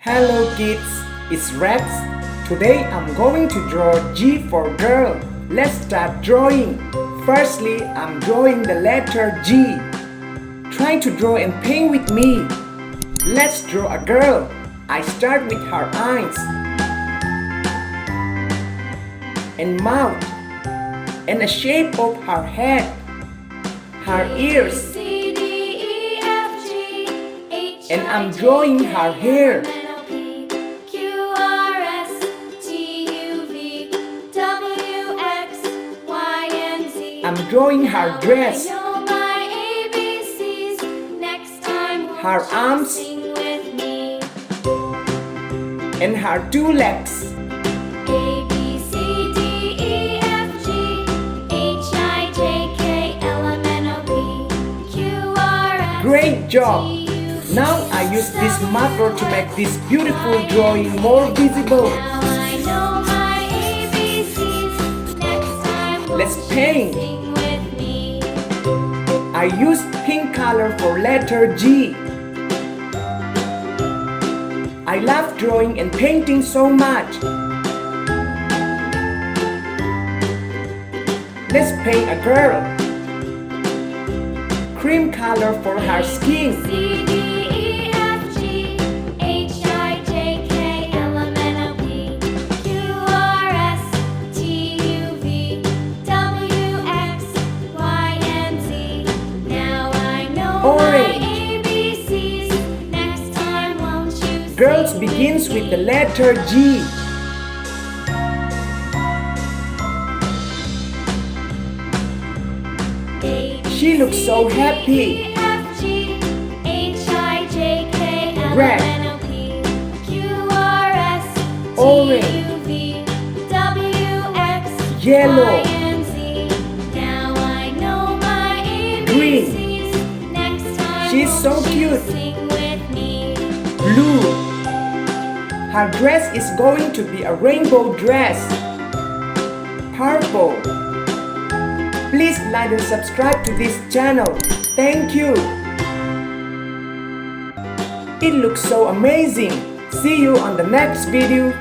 Hello kids, it's Rex. Today I'm going to draw G for girl. Let's start drawing. Firstly, I'm drawing the letter G. Try to draw and paint with me. Let's draw a girl. I start with her eyes and mouth and the shape of her head, her ears, and I'm drawing her hair. I'm drawing her dress, her arms, and her two legs. Great job! Now I use this marker to make this beautiful drawing more visible. Let's paint. I use pink color for letter G. I love drawing and painting so much. Let's paint a girl. Cream color for her skin. Girls begins with the letter G. She looks so happy. Red, orange, yellow, green. She's so cute. Blue. Her dress is going to be a rainbow dress. Purple. Please like and subscribe to this channel. Thank you. It looks so amazing. See you on the next video.